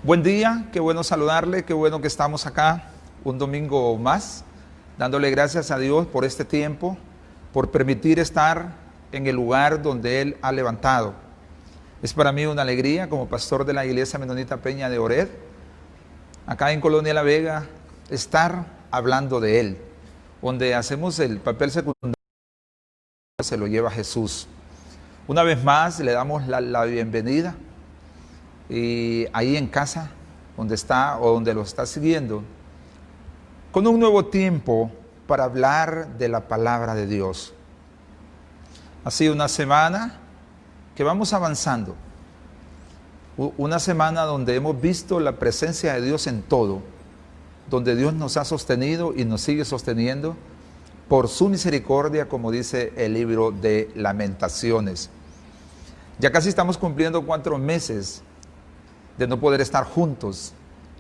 Buen día, qué bueno saludarle, qué bueno que estamos acá un domingo más, dándole gracias a Dios por este tiempo, por permitir estar en el lugar donde Él ha levantado. Es para mí una alegría como pastor de la Iglesia Menonita Peña de Ored, acá en Colonia La Vega, estar hablando de Él, donde hacemos el papel secundario, se lo lleva Jesús. Una vez más le damos la bienvenida. Y ahí en casa, donde está o donde lo está siguiendo, con un nuevo tiempo para hablar de la palabra de Dios. Ha sido una semana que vamos avanzando, una semana donde hemos visto la presencia de Dios en todo, donde Dios nos ha sostenido y nos sigue sosteniendo por su misericordia, como dice el libro de Lamentaciones. Ya casi estamos cumpliendo 4 meses de no poder estar juntos.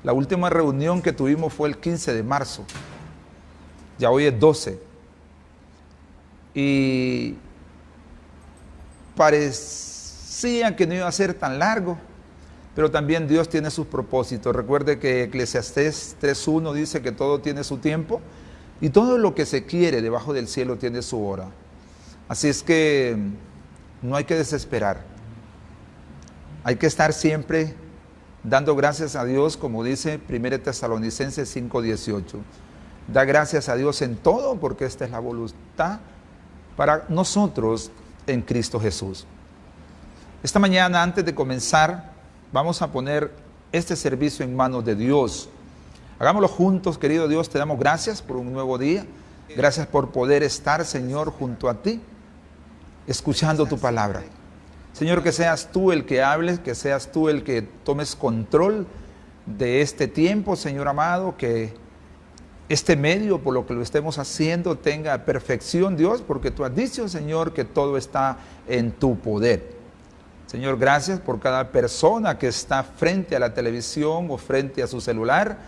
La última reunión que tuvimos fue el 15 de marzo. Ya hoy es 12. Y parecía que no iba a ser tan largo, pero también Dios tiene sus propósitos. Recuerde que Eclesiastés 3:1 dice que todo tiene su tiempo y todo lo que se quiere debajo del cielo tiene su hora. Así es que no hay que desesperar. Hay que estar siempre dando gracias a Dios, como dice 1 Tesalonicenses 5:18. Da gracias a Dios en todo, porque esta es la voluntad para nosotros en Cristo Jesús. Esta mañana, antes de comenzar, vamos a poner este servicio en manos de Dios. Hagámoslo juntos, querido Dios, te damos gracias por un nuevo día. Gracias por poder estar, Señor, junto a ti, escuchando tu palabra. Señor, que seas tú el que hables, que seas tú el que tomes control de este tiempo, Señor amado, que este medio, por lo que lo estemos haciendo, tenga perfección, Dios, porque tú has dicho, Señor, que todo está en tu poder. Señor, gracias por cada persona que está frente a la televisión o frente a su celular,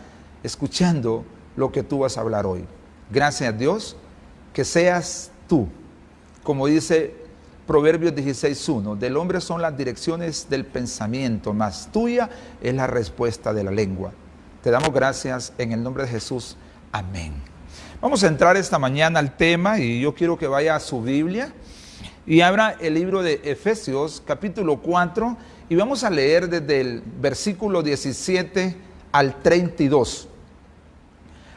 escuchando lo que tú vas a hablar hoy. Gracias, Dios, que seas tú, como dice Proverbios 16:1, del hombre son las direcciones del pensamiento, mas tuya es la respuesta de la lengua. Te damos gracias en el nombre de Jesús. Amén. Vamos a entrar esta mañana al tema y yo quiero que vaya a su Biblia y abra el libro de Efesios, capítulo 4, y vamos a leer desde el versículo 17 al 32.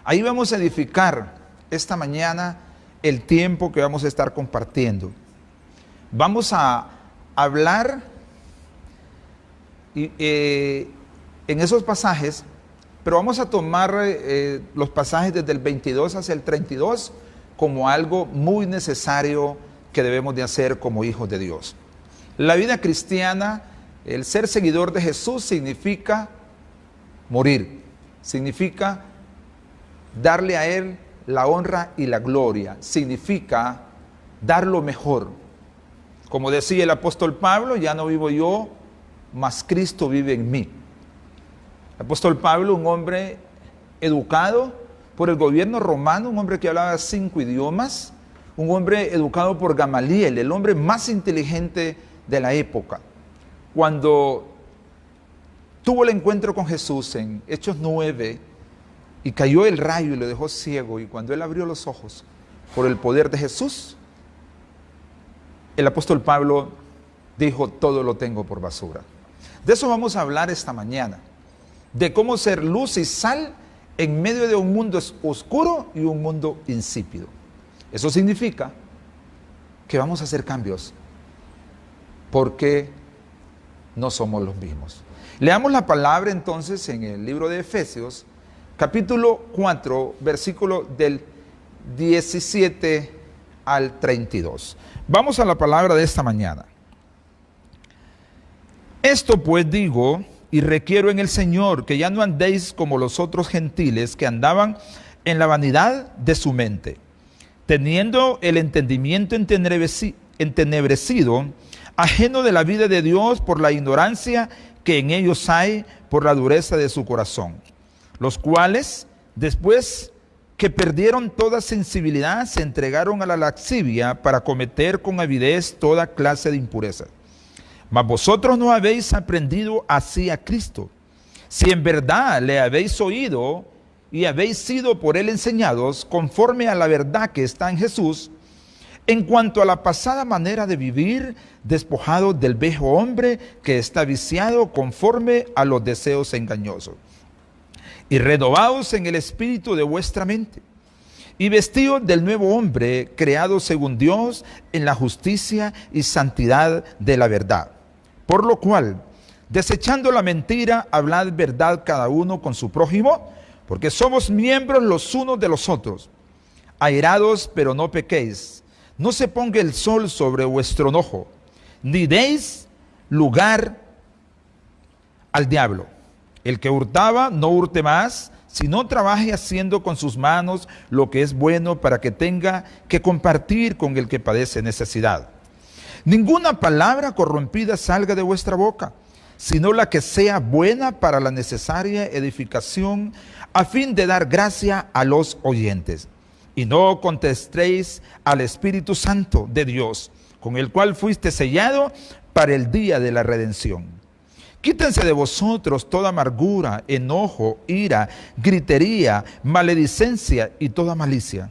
Ahí vamos a edificar esta mañana el tiempo que vamos a estar compartiendo. Vamos a hablar en esos pasajes, pero vamos a tomar los pasajes desde el 22 hacia el 32 como algo muy necesario que debemos de hacer como hijos de Dios. La vida cristiana, el ser seguidor de Jesús significa morir, significa darle a Él la honra y la gloria, significa dar lo mejor. Como decía el apóstol Pablo, ya no vivo yo, mas Cristo vive en mí. El apóstol Pablo, un hombre educado por el gobierno romano, un hombre que hablaba 5 idiomas, un hombre educado por Gamaliel, el hombre más inteligente de la época. Cuando tuvo el encuentro con Jesús en Hechos 9 y cayó el rayo y lo dejó ciego, y cuando él abrió los ojos por el poder de Jesús, el apóstol Pablo dijo, todo lo tengo por basura. De eso vamos a hablar esta mañana, de cómo ser luz y sal en medio de un mundo oscuro y un mundo insípido. Eso significa que vamos a hacer cambios, porque no somos los mismos. Leamos la palabra entonces en el libro de Efesios, capítulo 4, versículo del 17 al 32. Vamos a la palabra de esta mañana. Esto pues digo y requiero en el Señor, que ya no andéis como los otros gentiles que andaban en la vanidad de su mente, teniendo el entendimiento entenebrecido, ajeno de la vida de Dios por la ignorancia que en ellos hay, por la dureza de su corazón, los cuales después que perdieron toda sensibilidad, se entregaron a la lascivia para cometer con avidez toda clase de impureza. Mas vosotros no habéis aprendido así a Cristo, Si en verdad le habéis oído y habéis sido por él enseñados conforme a la verdad que está en Jesús, en cuanto a la pasada manera de vivir, despojados del viejo hombre que está viciado conforme a los deseos engañosos, y renovados en el espíritu de vuestra mente, y vestidos del nuevo hombre, creado según Dios en la justicia y santidad de la verdad. Por lo cual, desechando la mentira, hablad verdad cada uno con su prójimo, porque somos miembros los unos de los otros. Airados, pero no pequéis. No se ponga el sol sobre vuestro enojo, ni deis lugar al diablo. El que hurtaba, no hurte más, sino trabaje haciendo con sus manos lo que es bueno, para que tenga que compartir con el que padece necesidad. Ninguna palabra corrompida salga de vuestra boca, sino la que sea buena para la necesaria edificación, a fin de dar gracia a los oyentes. Y no contestéis al Espíritu Santo de Dios, con el cual fuiste sellado para el día de la redención. Quítense de vosotros toda amargura, enojo, ira, gritería, maledicencia y toda malicia.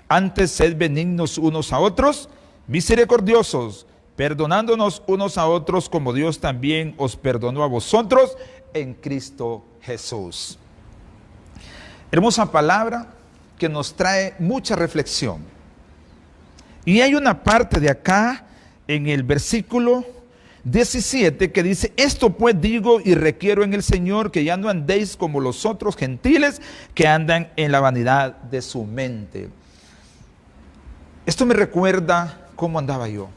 Antes sed benignos unos a otros, misericordiosos, perdonándonos unos a otros como Dios también os perdonó a vosotros en Cristo Jesús. Hermosa palabra que nos trae mucha reflexión. Y hay una parte de acá en el versículo 17 que dice: esto pues digo y requiero en el Señor, que ya no andéis como los otros gentiles que andan en la vanidad de su mente. Esto me recuerda cómo andaba yo,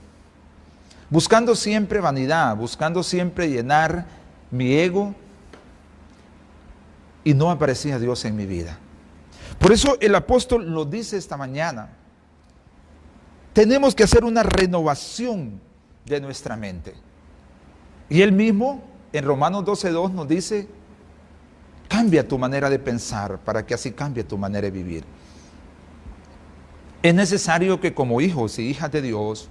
buscando siempre vanidad, buscando siempre llenar mi ego, y no aparecía Dios en mi vida. Por eso el apóstol lo dice esta mañana: tenemos que hacer una renovación de nuestra mente. Y él mismo en Romanos 12:2 nos dice: cambia tu manera de pensar para que así cambie tu manera de vivir. Es necesario que como hijos y hijas de Dios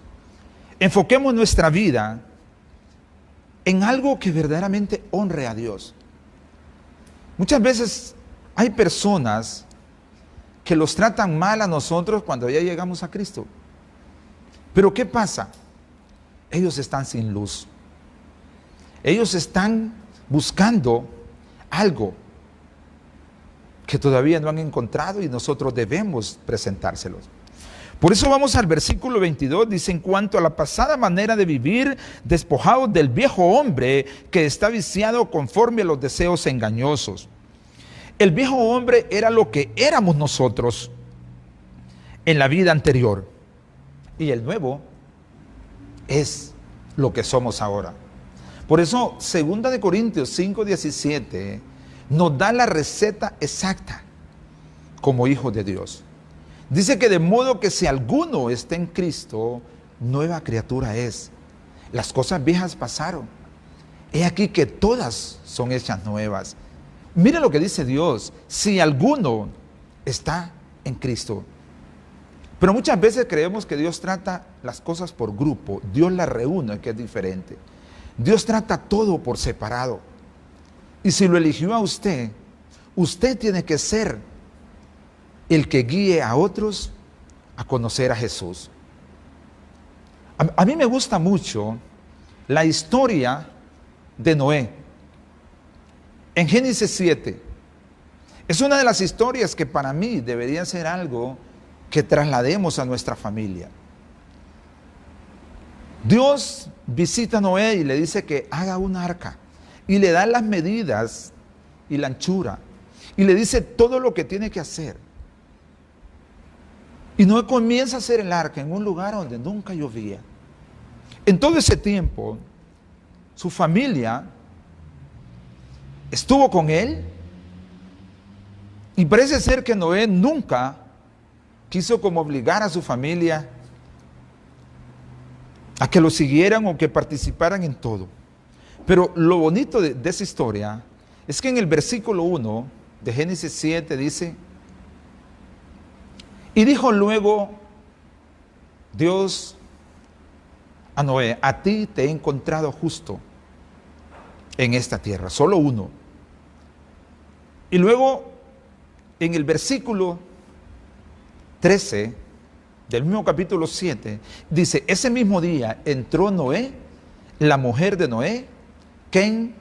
enfoquemos nuestra vida en algo que verdaderamente honre a Dios. Muchas veces hay personas que los tratan mal a nosotros cuando ya llegamos a Cristo. Pero ¿qué pasa? Ellos están sin luz. Ellos están buscando algo que todavía no han encontrado, y nosotros debemos presentárselos. Por eso vamos al versículo 22, dice: en cuanto a la pasada manera de vivir, despojados del viejo hombre que está viciado conforme a los deseos engañosos. El viejo hombre era lo que éramos nosotros en la vida anterior, y el nuevo es lo que somos ahora. Por eso 2 Corintios 5:17 nos da la receta exacta como hijos de Dios. Dice que de modo que si alguno está en Cristo, nueva criatura es. Las cosas viejas pasaron. He aquí que todas son hechas nuevas. Mira lo que dice Dios: si alguno está en Cristo. Pero muchas veces creemos que Dios trata las cosas por grupo. Dios las reúne, que es diferente. Dios trata todo por separado. Y si lo eligió a usted, usted tiene que ser el que guíe a otros a conocer a Jesús. A mí me gusta mucho la historia de Noé. En Génesis 7. Es una de las historias que para mí debería ser algo que traslademos a nuestra familia. Dios visita a Noé y le dice que haga un arca, y le da las medidas y la anchura, y le dice todo lo que tiene que hacer. Y Noé comienza a hacer el arca en un lugar donde nunca llovía. En todo ese tiempo, su familia estuvo con él, y parece ser que Noé nunca quiso como obligar a su familia a que lo siguieran o que participaran en todo. Pero lo bonito de esa historia es que en el versículo 1 de Génesis 7 dice: y dijo luego Dios a Noé: a ti te he encontrado justo en esta tierra, solo uno. Y luego, en el versículo 13 del mismo capítulo 7, dice, ese mismo día entró Noé, la mujer de Noé, Ken,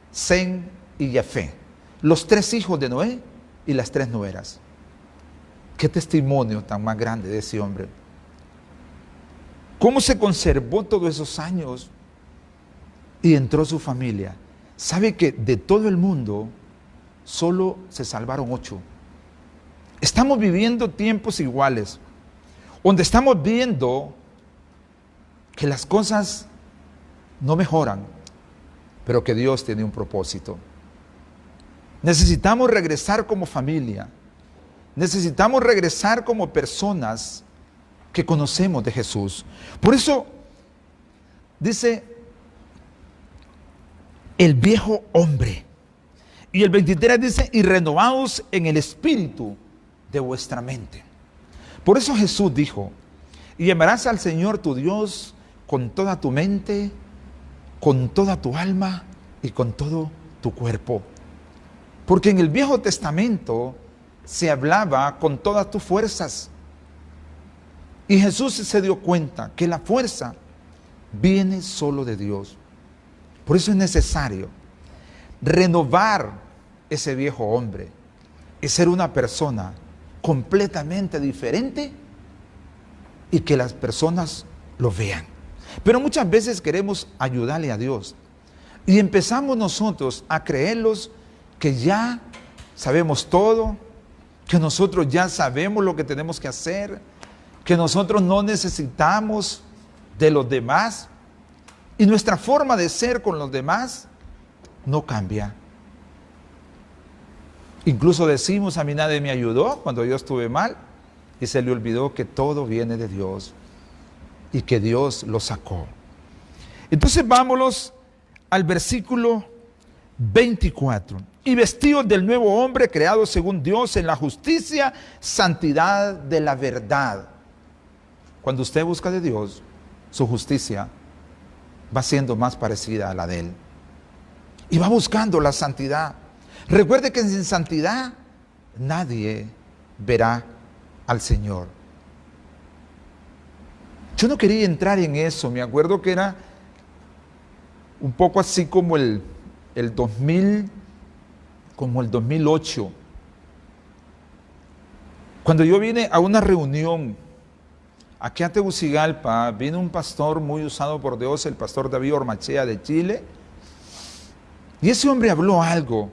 Sem y Jafé, los 3 hijos de Noé y las 3 nueras. Qué testimonio tan más grande de ese hombre. ¿Cómo se conservó todos esos años? Y entró su familia. ¿Sabe que de todo el mundo solo se salvaron 8? Estamos viviendo tiempos iguales, donde estamos viendo que las cosas no mejoran, pero que Dios tiene un propósito. Necesitamos regresar como familia. Necesitamos regresar como personas que conocemos de Jesús. Por eso dice el viejo hombre. Y el 23 dice, y renovaos en el espíritu de vuestra mente. Por eso Jesús dijo, y amarás al Señor tu Dios con toda tu mente, con toda tu alma y con todo tu cuerpo. Porque en el Viejo Testamento se hablaba con todas tus fuerzas. Y Jesús se dio cuenta que la fuerza viene solo de Dios. Por eso es necesario renovar ese viejo hombre y ser una persona completamente diferente y que las personas lo vean. Pero muchas veces queremos ayudarle a Dios y empezamos nosotros a creerlos que ya sabemos todo, que nosotros ya sabemos lo que tenemos que hacer, que nosotros no necesitamos de los demás y nuestra forma de ser con los demás no cambia. Incluso decimos, a mí nadie me ayudó cuando yo estuve mal, y se le olvidó que todo viene de Dios y que Dios lo sacó. Entonces vámonos al versículo 24. Y vestidos del nuevo hombre creado según Dios en la justicia, santidad de la verdad. Cuando usted busca de Dios, su justicia va siendo más parecida a la de Él. Y va buscando la santidad. Recuerde que sin santidad nadie verá al Señor. Yo no quería entrar en eso. Me acuerdo que era un poco así como el 2000, como el 2008. Cuando yo vine a una reunión aquí a Tegucigalpa, vino un pastor muy usado por Dios, el pastor David Ormachea de Chile. Y ese hombre habló algo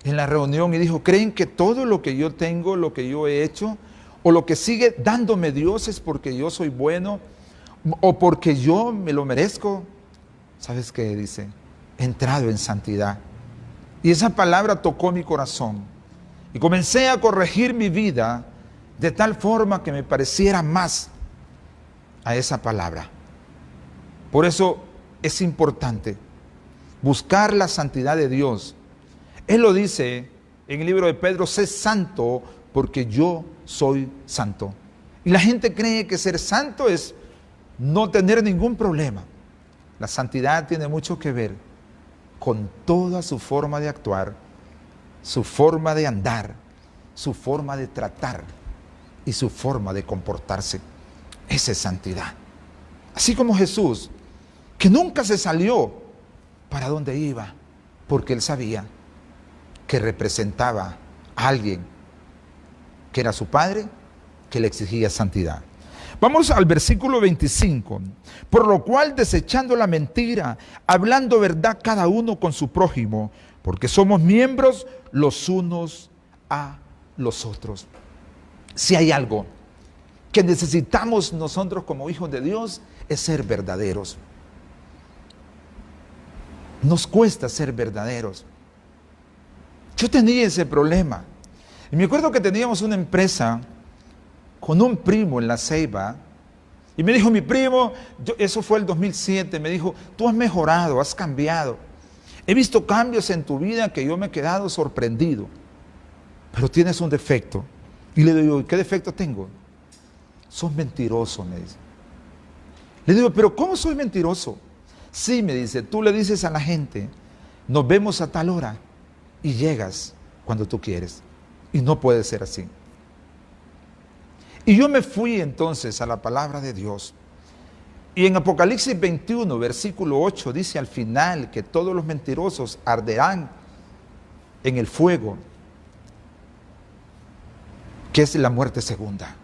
en la reunión y dijo, ¿creen que todo lo que yo tengo, lo que yo he hecho, o lo que sigue dándome Dios es porque yo soy bueno, o porque yo me lo merezco? ¿Sabes qué dice? He entrado en santidad. Y esa palabra tocó mi corazón. Y comencé a corregir mi vida de tal forma que me pareciera más a esa palabra. Por eso es importante buscar la santidad de Dios. Él lo dice en el libro de Pedro, sé santo porque yo soy santo. Y la gente cree que ser santo es no tener ningún problema. La santidad tiene mucho que ver con toda su forma de actuar, su forma de andar, su forma de tratar y su forma de comportarse. Esa es santidad. Así como Jesús, que nunca se salió para dónde iba, porque Él sabía que representaba a alguien que era su Padre, que le exigía santidad. Vamos al versículo 25. Por lo cual, desechando la mentira, hablando verdad cada uno con su prójimo, porque somos miembros los unos a los otros. Si hay algo que necesitamos nosotros como hijos de Dios, es ser verdaderos. Nos cuesta ser verdaderos. Yo tenía ese problema. Y me acuerdo que teníamos una empresa con un primo en La Ceiba. Y me dijo mi primo, eso fue el 2007, me dijo, tú has mejorado, has cambiado. He visto cambios en tu vida que yo me he quedado sorprendido. Pero tienes un defecto. Y le digo, ¿qué defecto tengo? Sos mentiroso, me dice. Le digo, ¿pero cómo soy mentiroso? Sí, me dice, tú le dices a la gente, nos vemos a tal hora y llegas cuando tú quieres. Y no puede ser así. Y yo me fui entonces a la palabra de Dios. Y en Apocalipsis 21, versículo 8, dice al final que todos los mentirosos arderán en el fuego, que es la muerte segunda.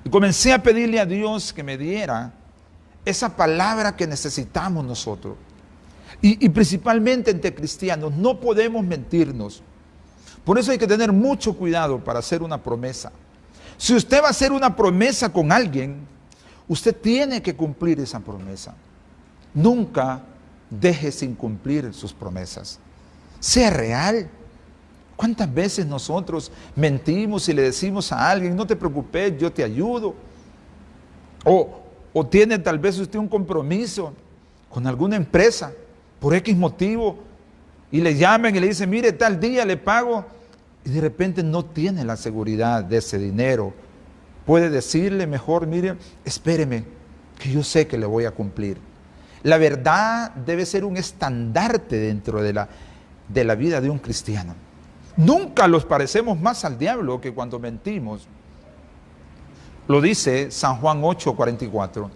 Y comencé a pedirle a Dios que me diera esa palabra que necesitamos nosotros. Y principalmente entre cristianos, no podemos mentirnos. Por eso hay que tener mucho cuidado para hacer una promesa. Si usted va a hacer una promesa con alguien, usted tiene que cumplir esa promesa. Nunca deje sin cumplir sus promesas. Sea real. ¿Cuántas veces nosotros mentimos y le decimos a alguien, no te preocupes, yo te ayudo? O tiene tal vez usted un compromiso con alguna empresa por X motivo y le llaman y le dicen, mire, tal día le pago, y de repente no tiene la seguridad de ese dinero. Puede decirle mejor, mire, espéreme, que yo sé que le voy a cumplir. La verdad debe ser un estandarte dentro de la vida de un cristiano. Nunca los parecemos más al diablo que cuando mentimos. Lo dice San Juan 8:44.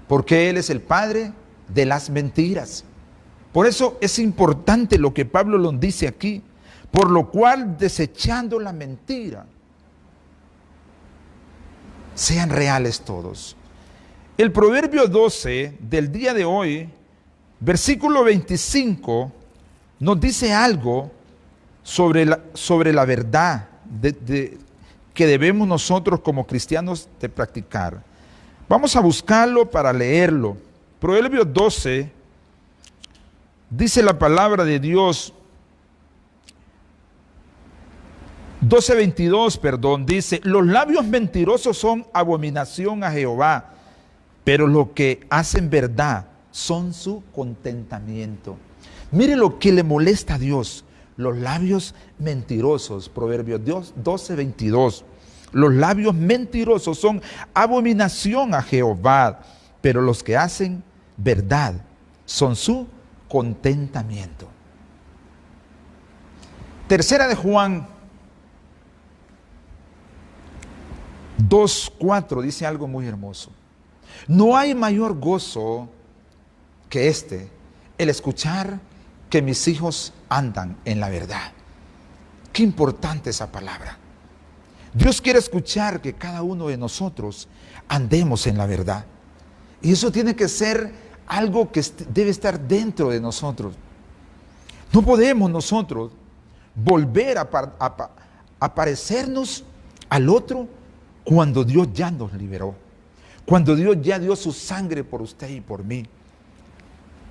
Porque Él es el padre de las mentiras. Por eso es importante lo que Pablo nos dice aquí. Por lo cual, desechando la mentira, sean reales todos. El Proverbio 12 del día de hoy, versículo 25, nos dice algo sobre la verdad que debemos nosotros como cristianos de practicar. Vamos a buscarlo para leerlo. Proverbios 12, dice la palabra de Dios, 12:22, dice, los labios mentirosos son abominación a Jehová, pero los que hacen verdad son su contentamiento. Mire lo que le molesta a Dios, los labios mentirosos. Proverbios 12:22. Los labios mentirosos son abominación a Jehová, pero los que hacen verdad son su contentamiento. Tercera de Juan 2:4 dice algo muy hermoso. No hay mayor gozo que el escuchar que mis hijos andan en la verdad. Qué importante esa palabra. Dios quiere escuchar que cada uno de nosotros andemos en la verdad. Y eso tiene que ser algo que debe estar dentro de nosotros. No podemos nosotros volver a parecernos al otro cuando Dios ya nos liberó. Cuando Dios ya dio su sangre por usted y por mí.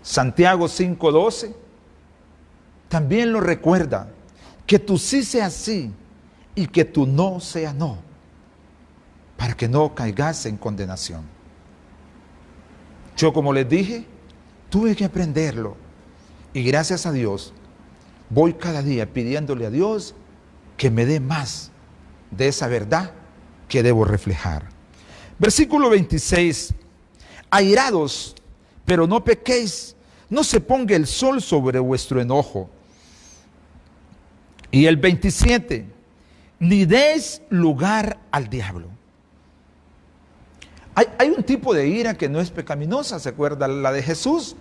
Santiago 5:12 también lo recuerda, que tú sí seas sí y que tú no seas no, para que no caigas en condenación. Yo, como les dije, tuve que aprenderlo y gracias a Dios voy cada día pidiéndole a Dios que me dé más de esa verdad que debo reflejar. Versículo 26, airados, pero no pequéis, no se ponga el sol sobre vuestro enojo. Y el 27, ni deis lugar al diablo. Hay un tipo de ira que no es pecaminosa, ¿se acuerda? La de Jesús,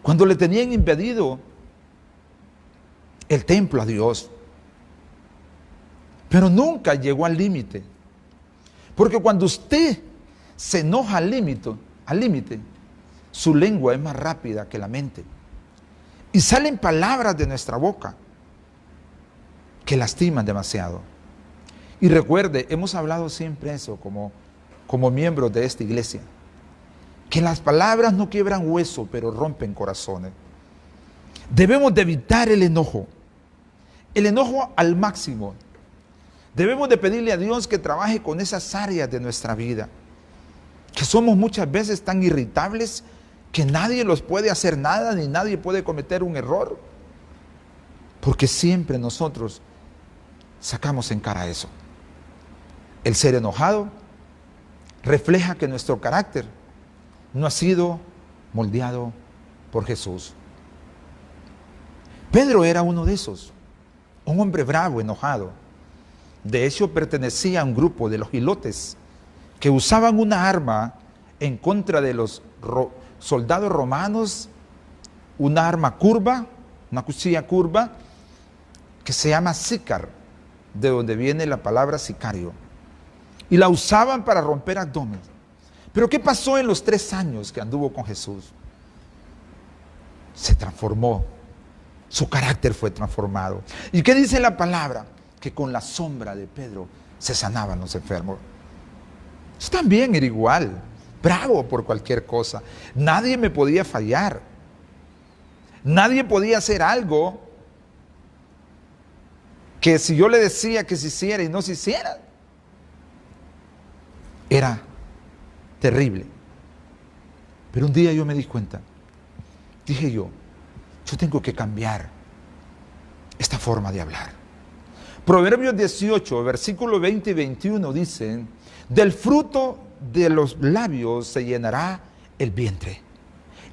cuando le tenían impedido el templo a Dios. Pero nunca llegó al límite. Porque cuando usted se enoja al límite, su lengua es más rápida que la mente. Y salen palabras de nuestra boca que lastiman demasiado. Y recuerde, hemos hablado siempre eso como miembros de esta iglesia, que las palabras no quiebran hueso, pero rompen corazones. Debemos de evitar el enojo al máximo. Debemos de pedirle a Dios que trabaje con esas áreas de nuestra vida, que somos muchas veces tan irritables que nadie los puede hacer nada, ni nadie puede cometer un error, porque siempre nosotros sacamos en cara eso. El ser enojado refleja que nuestro carácter no ha sido moldeado por Jesús. Pedro era uno de esos, un hombre bravo, enojado. De hecho, pertenecía a un grupo de los hilotes que usaban una arma en contra de los soldados romanos, una arma curva, una cuchilla curva, que se llama sícar, de donde viene la palabra sicario. Y la usaban para romper abdomen. Pero ¿qué pasó en los 3 años que anduvo con Jesús? Se transformó. Su carácter fue transformado. ¿Y qué dice la palabra? Que con la sombra de Pedro se sanaban los enfermos. Yo también era igual, bravo por cualquier cosa. Nadie me podía fallar. Nadie podía hacer algo que si yo le decía que se hiciera y no se hiciera, era terrible. Pero un día yo me di cuenta. Dije yo tengo que cambiar esta forma de hablar. Proverbios 18, versículos 20 y 21 dicen: del fruto de los labios se llenará el vientre.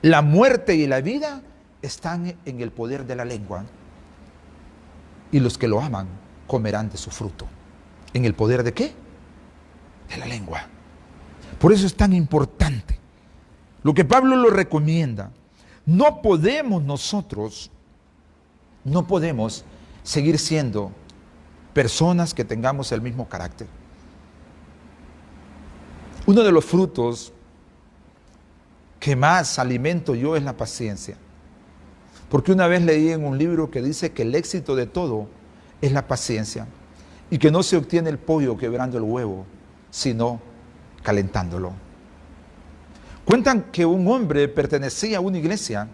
La muerte y la vida están en el poder de la lengua. Y los que lo aman comerán de su fruto. ¿En el poder de qué? De la lengua. Por eso es tan importante lo que Pablo lo recomienda. No podemos seguir siendo personas que tengamos el mismo carácter. Uno de los frutos que más alimento yo es la paciencia. Porque una vez leí en un libro que dice que el éxito de todo es la paciencia y que no se obtiene el pollo quebrando el huevo, sino calentándolo. Cuentan que un hombre pertenecía a una iglesia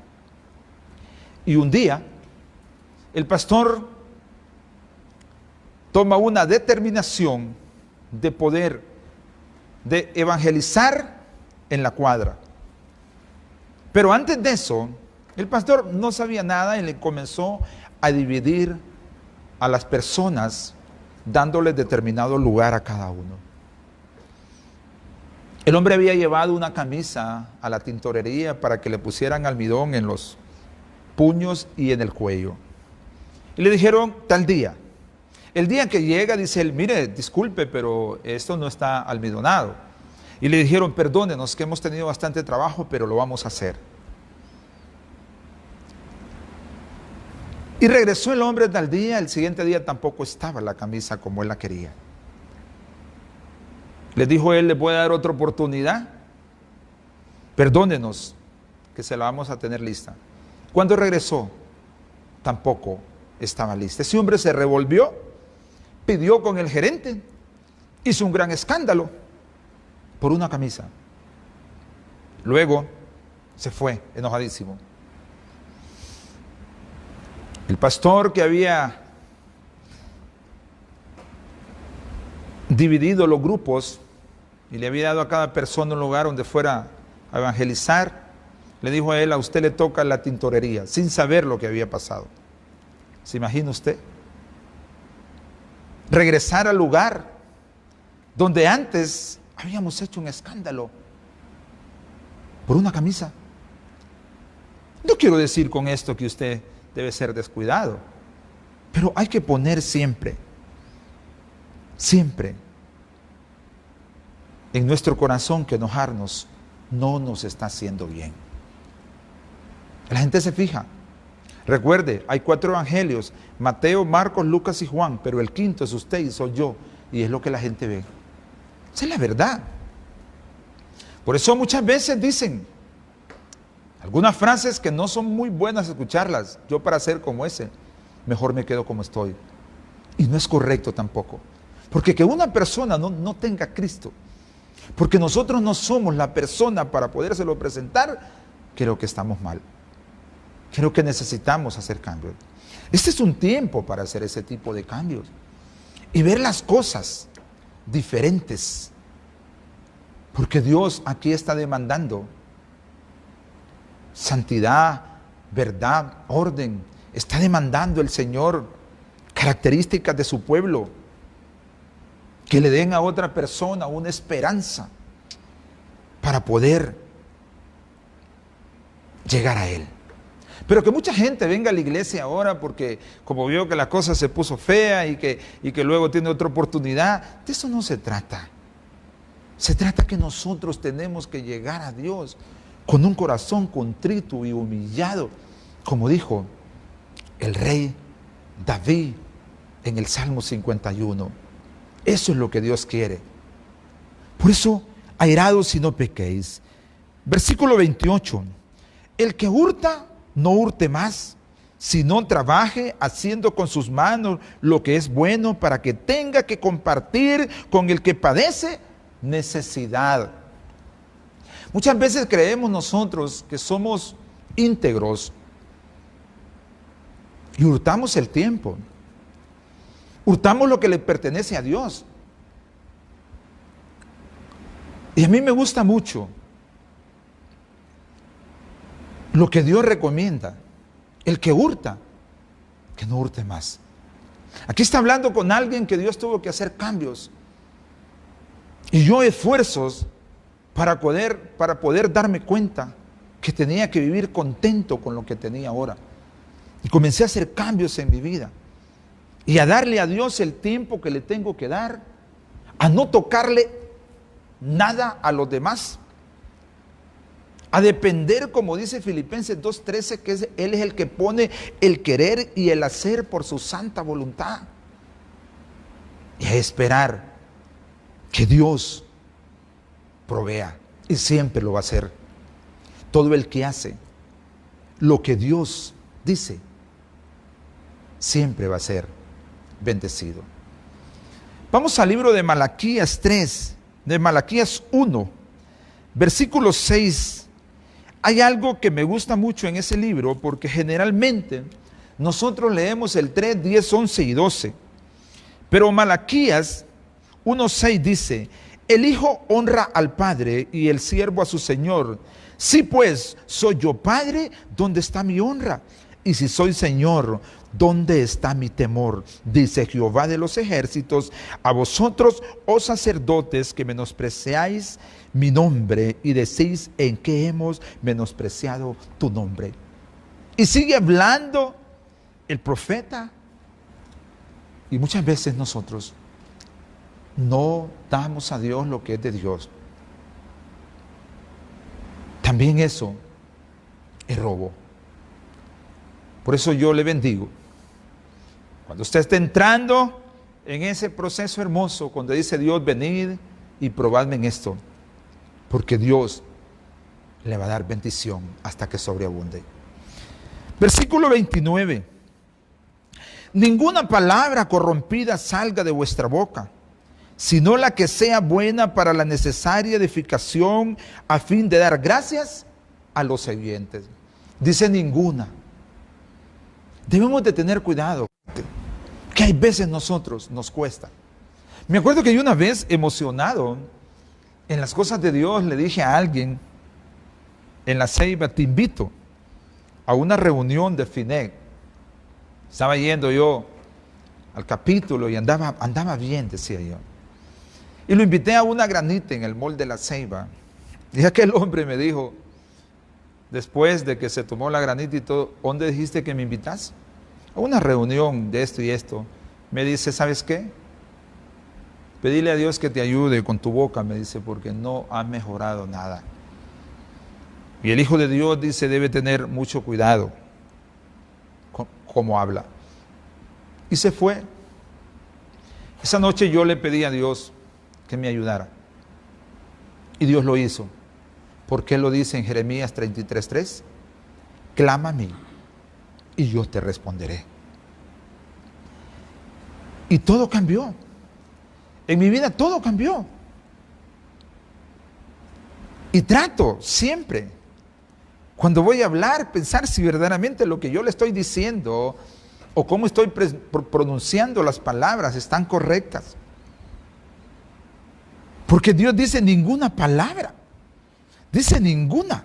y un día el pastor toma una determinación de evangelizar en la cuadra. Pero antes de eso, el pastor no sabía nada y le comenzó a dividir a las personas, dándoles determinado lugar a cada uno. El hombre había llevado una camisa a la tintorería para que le pusieran almidón en los puños y en el cuello. Y le dijeron tal día. El día que llega dice él: mire, disculpe, pero esto no está almidonado. Y le dijeron: perdónenos que hemos tenido bastante trabajo, pero lo vamos a hacer. Y regresó el hombre tal día, el siguiente día tampoco estaba la camisa como él la quería. Les dijo él: ¿le puede dar otra oportunidad? Perdónenos que se la vamos a tener lista. Cuando regresó, tampoco estaba lista. Ese hombre se revolvió, pidió con el gerente, hizo un gran escándalo por una camisa. Luego se fue enojadísimo. El pastor que había dividido los grupos y le había dado a cada persona un lugar donde fuera a evangelizar, le dijo a él: a usted le toca la tintorería, sin saber lo que había pasado. ¿Se imagina usted? Regresar al lugar donde antes habíamos hecho un escándalo por una camisa. No quiero decir con esto que usted debe ser descuidado, pero hay que poner siempre en nuestro corazón que enojarnos no nos está haciendo bien. La gente se fija. Recuerde, hay 4 evangelios: Mateo, Marcos, Lucas y Juan, pero el quinto es usted y soy yo, y es lo que la gente ve. Esa es la verdad. Por eso muchas veces dicen algunas frases que no son muy buenas escucharlas. Yo, para ser como ese, mejor me quedo como estoy. Y no es correcto tampoco. Porque que una persona no tenga a Cristo, porque nosotros no somos la persona para podérselo presentar, creo que estamos mal. Creo que necesitamos hacer cambios. Este es un tiempo para hacer ese tipo de cambios y ver las cosas diferentes. Porque Dios aquí está demandando santidad, verdad, orden. Está demandando el Señor características de su pueblo que le den a otra persona una esperanza para poder llegar a Él. Pero que mucha gente venga a la iglesia ahora porque como vio que la cosa se puso fea y que luego tiene otra oportunidad, de eso no se trata. Se trata que nosotros tenemos que llegar a Dios con un corazón contrito y humillado, como dijo el rey David en el Salmo 51. Eso es lo que Dios quiere. Por eso, airados y no pequéis. Versículo 28. El que hurta, no hurte más, sino trabaje haciendo con sus manos lo que es bueno para que tenga que compartir con el que padece necesidad. Muchas veces creemos nosotros que somos íntegros y hurtamos el tiempo. Hurtamos lo que le pertenece a Dios. Y a mí me gusta mucho lo que Dios recomienda. El que hurta, que no hurte más. Aquí está hablando con alguien que Dios tuvo que hacer cambios. Y yo esfuerzos para poder darme cuenta que tenía que vivir contento con lo que tenía ahora. Y comencé a hacer cambios en mi vida. Y a darle a Dios el tiempo que le tengo que dar. A no tocarle nada a los demás. A depender, como dice Filipenses 2:13, que Él es el que pone el querer y el hacer por su santa voluntad. Y a esperar que Dios provea. Y siempre lo va a hacer. Todo el que hace lo que Dios dice, siempre va a ser bendecido. Vamos al libro de Malaquías 3, de Malaquías 1, versículo 6. Hay algo que me gusta mucho en ese libro porque generalmente nosotros leemos el 3, 10, 11 y 12. Pero Malaquías 1:6 dice: el hijo honra al padre y el siervo a su señor. Si pues soy yo padre, ¿dónde está mi honra? Y si soy señor, ¿dónde está mi temor? Dice Jehová de los ejércitos: a vosotros, oh sacerdotes, que menospreciáis mi nombre y decís: ¿en qué hemos menospreciado tu nombre? Y sigue hablando el profeta. Y muchas veces nosotros no damos a Dios lo que es de Dios. También eso es robo. Por eso yo le bendigo. Cuando usted esté entrando en ese proceso hermoso, cuando dice Dios: venid y probadme en esto, porque Dios le va a dar bendición hasta que sobreabunde. Versículo 29. Ninguna palabra corrompida salga de vuestra boca, sino la que sea buena para la necesaria edificación, a fin de dar gracias a los oyentes. Dice ninguna. Debemos de tener cuidado, que hay veces nosotros nos cuesta. Me acuerdo que yo una vez, emocionado en las cosas de Dios, le dije a alguien en la Ceiba: te invito a una reunión de FINEG. Estaba yendo yo al capítulo y andaba bien, decía yo. Y lo invité a una granita en el mall de la Ceiba. Y aquel hombre me dijo, después de que se tomó la granita y todo: ¿dónde dijiste que me invitas? A una reunión de esto y esto. Me dice: ¿sabes qué? Pedile a Dios que te ayude con tu boca, me dice, porque no ha mejorado nada. Y el Hijo de Dios, dice, debe tener mucho cuidado con cómo habla. Y se fue. Esa noche yo le pedí a Dios que me ayudara. Y Dios lo hizo. Porque Él lo dice en Jeremías 33:3. Clama a mí y yo te responderé. Y todo cambió. En mi vida todo cambió. Y trato siempre, cuando voy a hablar, pensar si verdaderamente lo que yo le estoy diciendo o cómo estoy pronunciando las palabras están correctas. Porque Dios dice ninguna palabra. Dice ninguna.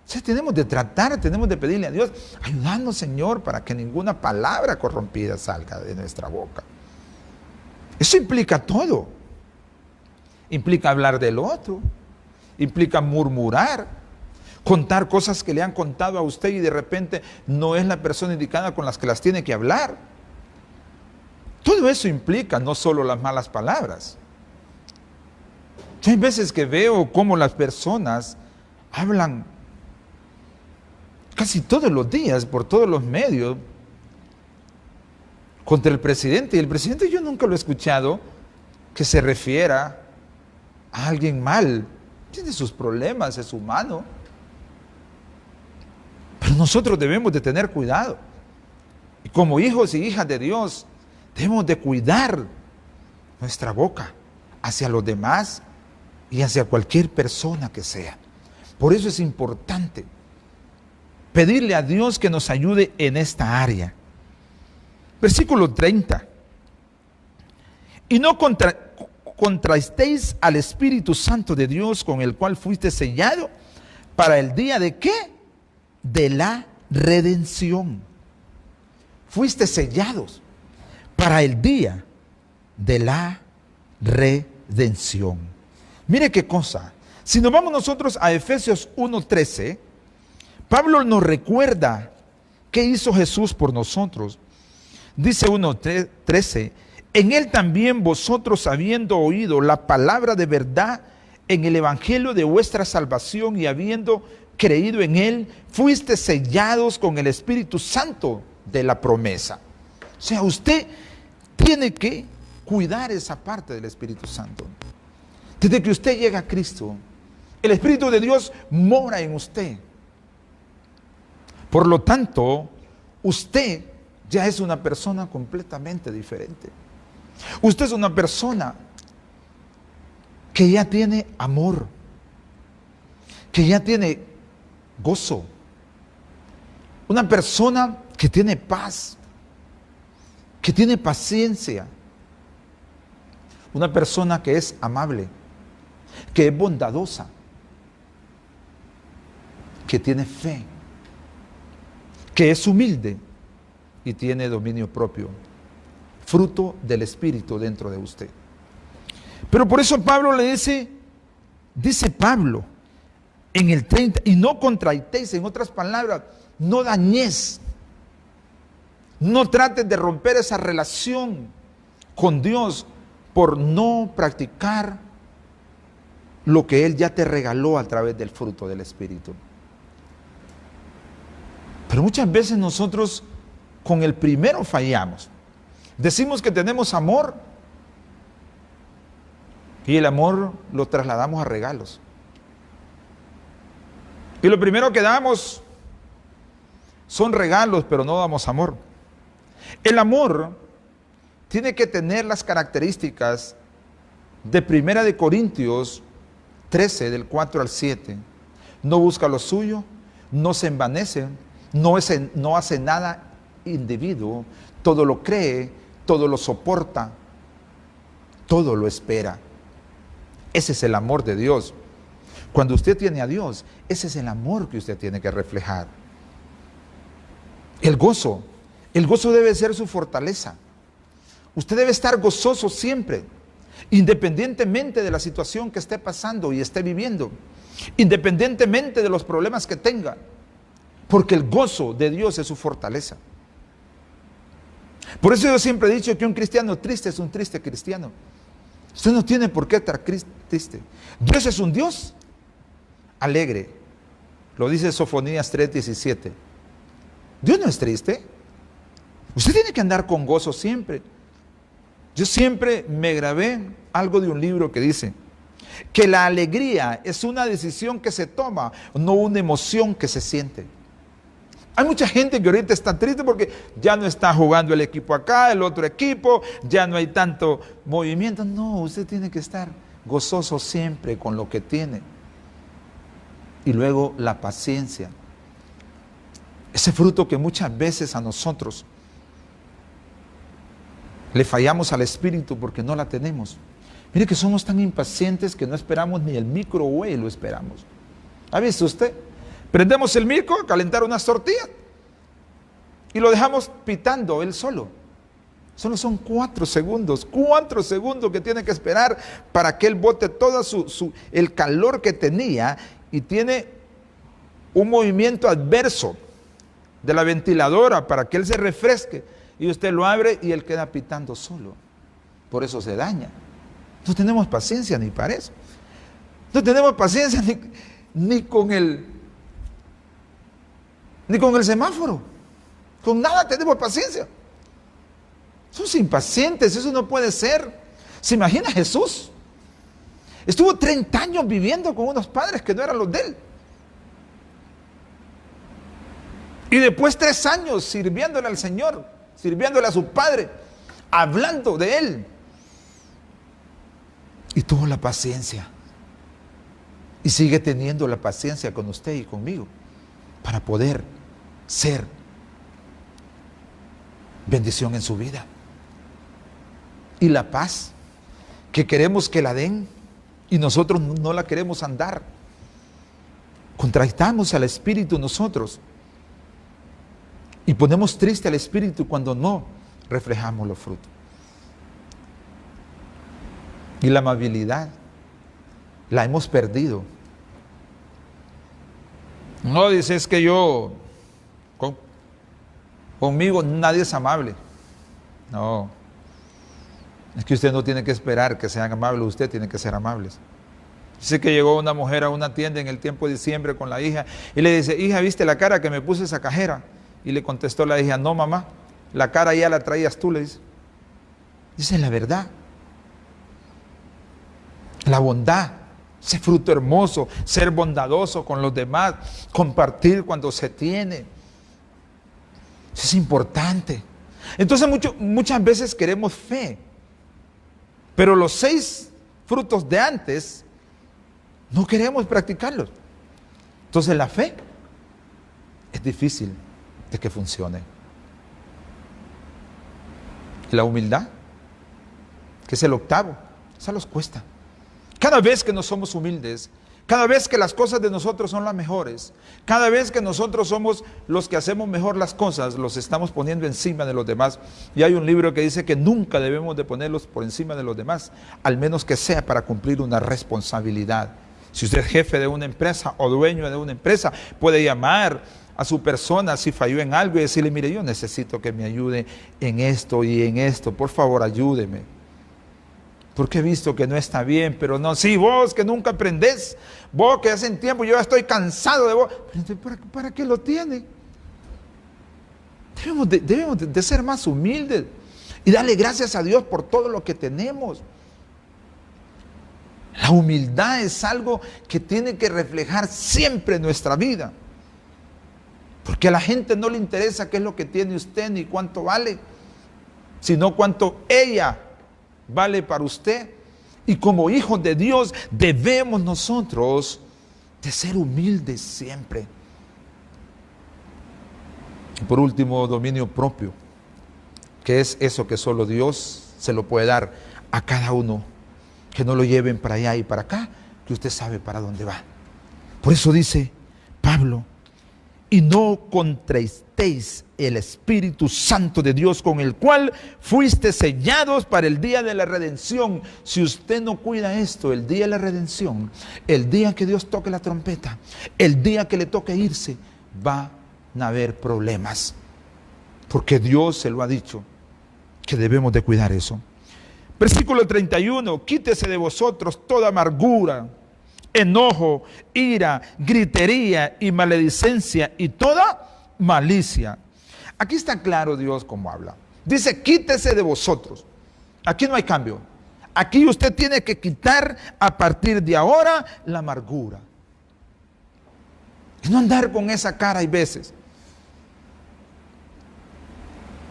Entonces tenemos de tratar, tenemos de pedirle a Dios: ayúdanos, Señor, para que ninguna palabra corrompida salga de nuestra boca. Eso implica todo. Implica hablar del otro. Implica murmurar. contar cosas que le han contado a usted y de repente no es la persona indicada con las que las tiene que hablar. Todo eso implica no solo las malas palabras. Yo hay veces que veo cómo las personas hablan casi todos los días, por todos los medios, contra el presidente. Y el presidente yo nunca lo he escuchado que se refiera a alguien mal. Tiene sus problemas, es humano. Pero nosotros debemos de tener cuidado. Y como hijos y hijas de Dios, debemos de cuidar nuestra boca hacia los demás y hacia cualquier persona que sea. Por eso es importante pedirle a Dios que nos ayude en esta área. Versículo 30. Y no contrastéis al Espíritu Santo de Dios, con el cual fuiste sellado para el día de ¿qué? De la redención. Fuiste sellados para el día de la redención. Mire qué cosa. Si nos vamos nosotros a Efesios 1:13, Pablo nos recuerda qué hizo Jesús por nosotros. Dice 1:13, en él también vosotros, habiendo oído la palabra de verdad en el evangelio de vuestra salvación y habiendo creído en él, fuiste sellados con el Espíritu Santo de la promesa. O sea, usted tiene que cuidar esa parte del Espíritu Santo. Desde que usted llega a Cristo, el Espíritu de Dios mora en usted. Por lo tanto, usted ya es una persona completamente diferente. Usted es una persona que ya tiene amor, que ya tiene gozo, una persona que tiene paz, que tiene paciencia, una persona que es amable, que es bondadosa, que tiene fe, que es humilde y tiene dominio propio, fruto del Espíritu dentro de usted. Pero por eso Pablo le dice Pablo en el 30, y no contraitéis, en otras palabras, no dañéis, no trates de romper esa relación con Dios por no practicar lo que Él ya te regaló a través del fruto del Espíritu. Pero muchas veces nosotros con el primero fallamos. Decimos que tenemos amor y el amor lo trasladamos a regalos. Y lo primero que damos son regalos, pero no damos amor. El amor tiene que tener las características de 1 Corintios 13, del 4 al 7. No busca lo suyo, no se envanece, no hace nada indebido, todo lo cree, todo lo soporta, todo lo espera. Ese es el amor de Dios. Cuando usted tiene a Dios, ese es el amor que usted tiene que reflejar. El gozo debe ser su fortaleza. Usted debe estar gozoso siempre, independientemente de la situación que esté pasando y esté viviendo, independientemente de los problemas que tenga, porque el gozo de Dios es su fortaleza. Por eso yo siempre he dicho que un cristiano triste es un triste cristiano. Usted no tiene por qué estar triste. Dios es un Dios alegre. Lo dice Sofonías 3:17. Dios no es triste. Usted tiene que andar con gozo siempre. Yo siempre me grabé algo de un libro que dice que la alegría es una decisión que se toma, no una emoción que se siente. Hay mucha gente que ahorita está triste porque ya no está jugando el equipo acá, el otro equipo, ya no hay tanto movimiento. No, usted tiene que estar gozoso siempre con lo que tiene. Y luego la paciencia. Ese fruto que muchas veces a nosotros le fallamos al Espíritu porque no la tenemos. Mire que somos tan impacientes que no esperamos ni el microwave, lo esperamos. ¿Ha visto usted? Prendemos el micro a calentar unas tortillas y lo dejamos pitando él solo. Solo son 4 segundos que tiene que esperar para que él bote todo el calor que tenía y tiene un movimiento adverso de la ventiladora para que él se refresque, y usted lo abre y él queda pitando solo. Por eso se daña. No tenemos paciencia ni para eso. No tenemos paciencia ni con el semáforo. Con nada tenemos paciencia. Somos impacientes, eso no puede ser. ¿Se imagina Jesús? Estuvo 30 años viviendo con unos padres que no eran los de él. Y después 3 años sirviéndole al Señor, sirviéndole a su Padre, hablando de Él. Y tuvo la paciencia. Y sigue teniendo la paciencia con usted y conmigo para poder ser bendición en su vida. Y la paz que queremos que la den y nosotros no la queremos andar. Contrastamos al Espíritu nosotros. Y ponemos triste al Espíritu cuando no reflejamos los frutos. Y la amabilidad la hemos perdido. No, dice, es que conmigo nadie es amable. No, es que usted no tiene que esperar que sean amables, usted tiene que ser amables. Dice que llegó una mujer a una tienda en el tiempo de diciembre con la hija y le dice, hija, ¿viste la cara que me puse esa cajera? Y le contestó la hija, no mamá, la cara ya la traías tú, le dice. Dice la verdad. La bondad, ese fruto hermoso, ser bondadoso con los demás, compartir cuando se tiene. Eso es importante. Entonces muchas veces queremos fe, pero los 6 frutos de antes no queremos practicarlos. Entonces la fe es difícil de que funcione. La humildad, que es el 8º, esa nos cuesta. Cada vez que no somos humildes, cada vez que las cosas de nosotros son las mejores, cada vez que nosotros somos los que hacemos mejor las cosas, los estamos poniendo encima de los demás. Y hay un libro que dice que nunca debemos de ponerlos por encima de los demás, al menos que sea para cumplir una responsabilidad. Si usted es jefe de una empresa o dueño de una empresa, puede llamar a su persona si falló en algo y decirle, mire, yo necesito que me ayude en esto y en esto, por favor ayúdeme. Porque he visto que no está bien, pero no, sí, vos que nunca aprendés, vos que hace tiempo, yo ya estoy cansado de vos. Pero ¿para qué lo tiene? Debemos de ser más humildes y darle gracias a Dios por todo lo que tenemos. La humildad es algo que tiene que reflejar siempre en nuestra vida. Porque a la gente no le interesa qué es lo que tiene usted ni cuánto vale, sino cuánto ella vale para usted. Y como hijos de Dios debemos nosotros de ser humildes siempre. Y por último, dominio propio, que es eso que solo Dios se lo puede dar a cada uno. Que no lo lleven para allá y para acá, que usted sabe para dónde va. Por eso dice Pablo, y no contristéis el Espíritu Santo de Dios, con el cual fuiste sellados para el día de la redención. Si usted no cuida esto, el día de la redención, el día que Dios toque la trompeta, el día que le toque irse, van a haber problemas. Porque Dios se lo ha dicho, que debemos de cuidar eso. Versículo 31, quítese de vosotros toda amargura, enojo, ira, gritería y maledicencia y toda malicia. Aquí está claro Dios cómo habla. Dice, quítese de vosotros. Aquí no hay cambio. Aquí usted tiene que quitar a partir de ahora la amargura. Y no andar con esa cara hay veces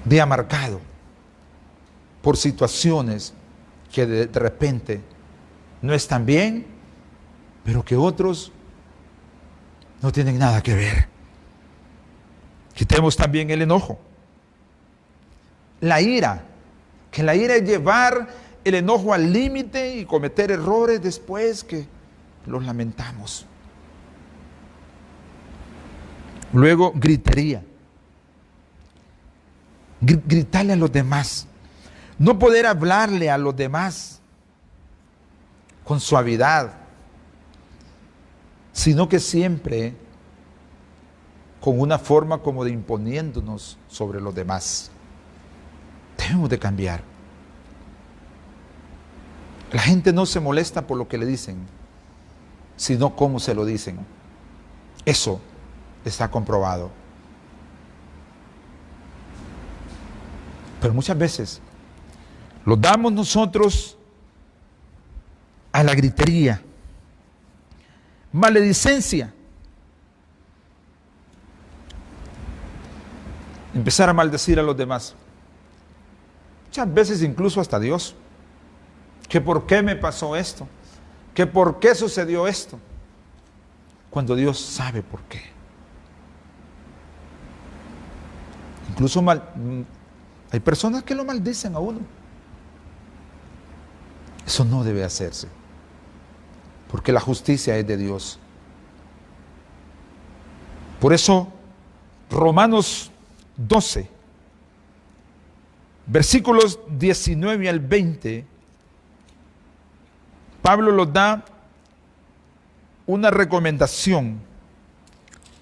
de amargado por situaciones que de repente no están bien, pero que otros no tienen nada que ver. Quitemos también el enojo. La ira, que la ira es llevar el enojo al límite y cometer errores después que los lamentamos. Luego, gritería. Gritarle a los demás. No poder hablarle a los demás con suavidad, sino que siempre con una forma como de imponiéndonos sobre los demás. Debemos de cambiar. La gente no se molesta por lo que le dicen, sino cómo se lo dicen. Eso está comprobado. Pero muchas veces lo damos nosotros a la gritería, maledicencia, empezar a maldecir a los demás. Muchas veces incluso hasta Dios. Que por qué me pasó esto, que por qué sucedió esto, cuando Dios sabe por qué. Incluso hay personas que lo maldicen a uno. Eso no debe hacerse, porque la justicia es de Dios. Por eso, Romanos 12, versículos 19 al 20, Pablo nos da una recomendación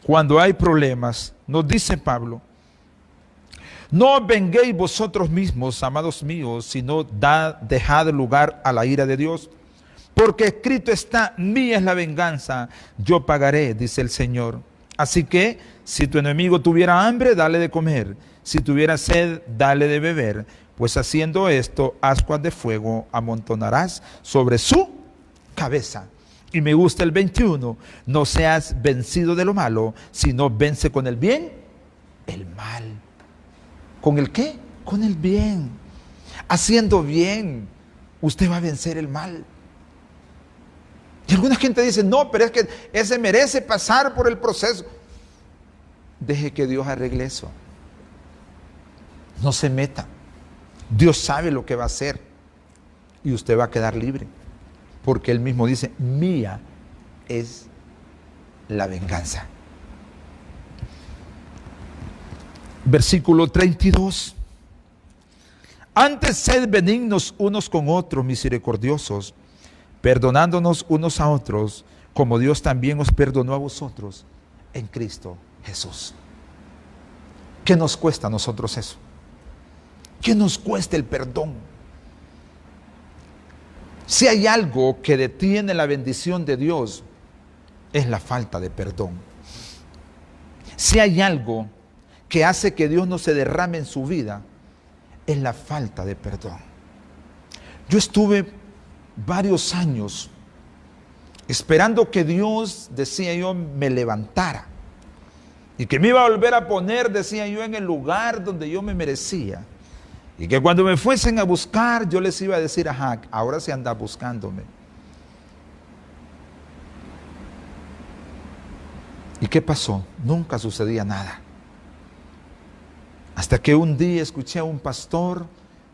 cuando hay problemas. Nos dice Pablo: no os venguéis vosotros mismos, amados míos, sino dejad lugar a la ira de Dios. Porque escrito está: mía es la venganza, yo pagaré, dice el Señor. Así que, si tu enemigo tuviera hambre, dale de comer. Si tuviera sed, dale de beber. Pues haciendo esto, ascuas de fuego amontonarás sobre su cabeza. Y me gusta el 21. No seas vencido de lo malo, sino vence con el bien el mal. ¿Con el qué? Con el bien. Haciendo bien, usted va a vencer el mal. Y alguna gente dice: no, pero es que ese merece pasar por el proceso. Deje que Dios arregle eso. No se meta. Dios sabe lo que va a hacer y usted va a quedar libre, porque Él mismo dice: mía es la venganza. Versículo 32. Antes sed benignos unos con otros, misericordiosos, perdonándonos unos a otros, como Dios también os perdonó a vosotros en Cristo Jesús. ¿Qué nos cuesta a nosotros eso? ¿Qué nos cuesta el perdón? Si hay algo que detiene la bendición de Dios, es la falta de perdón. Si hay algo que hace que Dios no se derrame en su vida, es la falta de perdón. Yo estuve varios años esperando que Dios, decía yo, me levantara y que me iba a volver a poner, decía yo, en el lugar donde yo me merecía. Y que cuando me fuesen a buscar, yo les iba a decir: ajá, ahora se anda buscándome. ¿Y qué pasó? Nunca sucedía nada. Hasta que un día escuché a un pastor